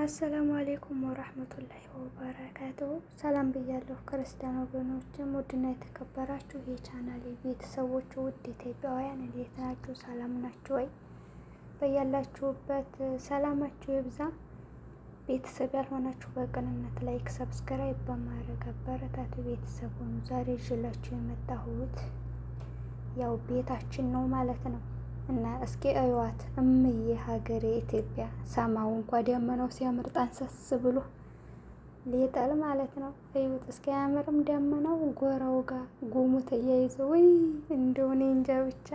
አሰላሙ አሌይኩም ወራህመቱላሂ ወበረካቱሁ። ሰላም ብያለሁ ክርስቲያን ወገኖችም ውድና የተከበራችሁ የቻናሌ ቤተሰቦች ውድ ኢትዮጵያውያን እንዴት ናችሁ? ሰላም ናችሁ ወይ? በያላችሁበት ሰላማችሁ ይብዛ። ቤተሰብ ያልሆናችሁ በቅንነት ላይክ፣ ሰብስክራይብ በማድረግ አበረታቱ ቤተሰብ ሆኑ። ዛሬ ይዤላችሁ የመጣሁት ያው ቤታችን ነው ማለት ነው እና እስኪ እዩዋት እምዬ ሀገሬ ኢትዮጵያ። ሰማው እንኳ ደመናው ሲያምር ጣንሰስ ብሎ ሊጠል ማለት ነው። እዩት እስኪ አያምርም? ደመናው ጎራው ጋር ጉሙ ተያይዞ ወይ እንደው እኔ እንጃ ብቻ።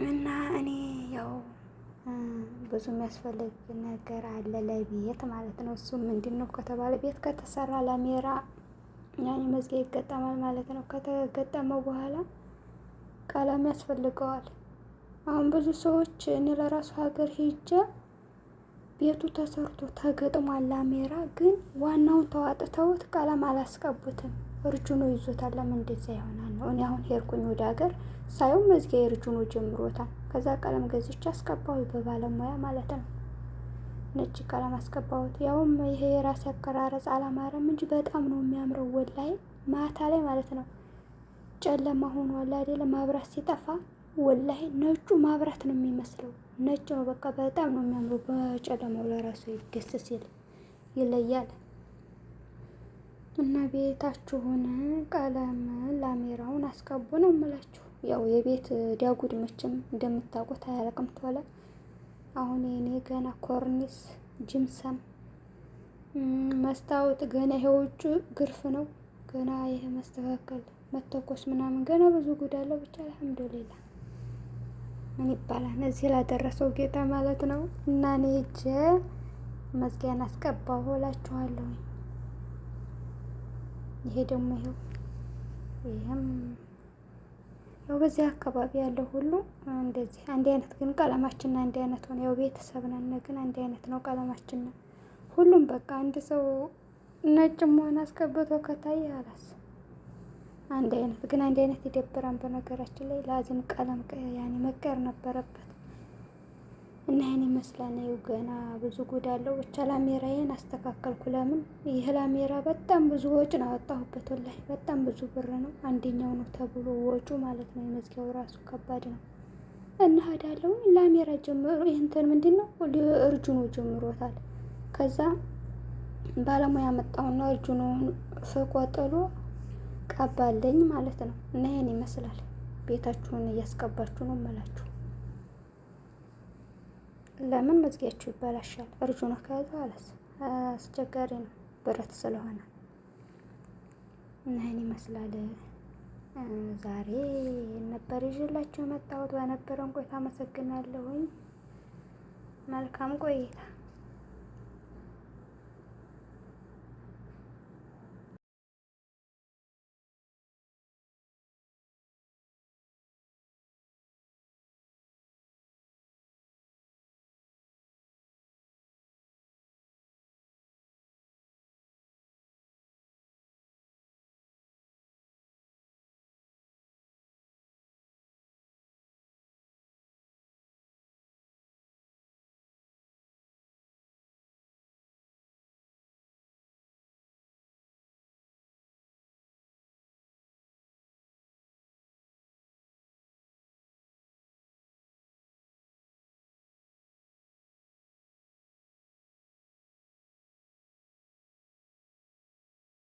እና እኔ ያው ብዙ የሚያስፈልግ ነገር አለ ለቤት ማለት ነው። እሱ ምንድን ነው ከተባለ ቤት ከተሰራ ላሜራ ያኔ መዝጊያ ይገጠማል ማለት ነው። ከተገጠመው በኋላ ቀለም ያስፈልገዋል። አሁን ብዙ ሰዎች እኔ ለራሱ ሀገር ሄጄ ቤቱ ተሰርቶ ተገጥሟል ላሜራ፣ ግን ዋናውን ተዋጥተውት ቀለም አላስቀቡትም። እርጁኖ ይዞታል። ለምን እንደዛ ይሆናል ነው? እኔ አሁን ሄድኩኝ ወደ ሀገር ሳይሆን መዝጊያ እርጁኖ ጀምሮታል። ከዛ ቀለም ገዝቼ አስቀባሁ በባለሙያ ማለት ነው። ነጭ ቀለም አስቀባሁት። ያውም ይሄ የራሴ አቀራረጽ አላማረም እንጂ በጣም ነው የሚያምረው ወላሂ። ማታ ላይ ማለት ነው ጨለማ ሆኗል አይደለ? ማብራት ሲጠፋ ወላሂ ነጩ ማብራት ነው የሚመስለው። ነጭ ነው በቃ በጣም ነው የሚያምረው። በጨለማው ለራሱ ደስ ሲል ይለያል። እና ቤታችሁን ቀለም ላሜራውን አስቀቡ ነው የምላችሁ። ያው የቤት ዳጉድ መቼም እንደምታውቁት አያልቅም ቶሎ። አሁን የኔ ገና ኮርኒስ፣ ጅምሰም፣ መስታወት ገና ይሄ ውጭ ግርፍ ነው ገና ይሄ መስተካከል መተኮስ ምናምን ገና ብዙ ጉድ አለው። ብቻ አልሐምዱሊላ ምን ይባላል እዚህ ላደረሰው ጌታ ማለት ነው። እና እኔ ሂጄ መዝጊያን አስቀባሁ እላችኋለሁ። ይሄ ደግሞ ይሄም ያው በዚህ አካባቢ ያለው ሁሉ እንደዚህ አንድ አይነት ግን ቀለማችን አንድ አይነት ሆነ። ያው ቤተሰብ ነን ግን አንድ አይነት ነው ቀለማችን። ሁሉም በቃ አንድ ሰው ነጭም ሆነ አስቀብቶ ከታየ አላስ አንድ አይነት ግን አንድ አይነት ይደብራል። በነገራችን ላይ ላዝም ቀለም ያኔ መቀየር ነበረበት። እና ይሄን ይመስላል ነው ገና ብዙ ጉድ አለው። ብቻ ላሜራዬን አስተካከልኩ። ለምን ይሄ ላሜራ በጣም ብዙ ወጭ ነው አወጣሁበት ወላሂ በጣም ብዙ ብር ነው። አንደኛው ነው ተብሎ ወጩ ማለት ነው። የመዝጊያው ራሱ ከባድ ነው። እና ሄዳለሁ ላሜራ ጀምሮ እንትን ምንድነው እርጁኖ ጀምሮታል። ከዛ ባለሙያ መጣውና እርጁኖን ፈቆጥሎ ቀባለኝ ማለት ነው። እና ይሄን ይመስላል። ቤታችሁን እያስቀባችሁ ነው እምላችሁ። ለምን መዝጊያችሁ ይበላሻል። እርጁኖ ከያዘ አለስ አስቸጋሪ ነው ብረት ስለሆነ። እና ይሄን ይመስላል። ዛሬ ነበር ይዤላችሁ የመጣሁት። በነበረን ቆይታ አመሰግናለሁኝ። መልካም ቆይታ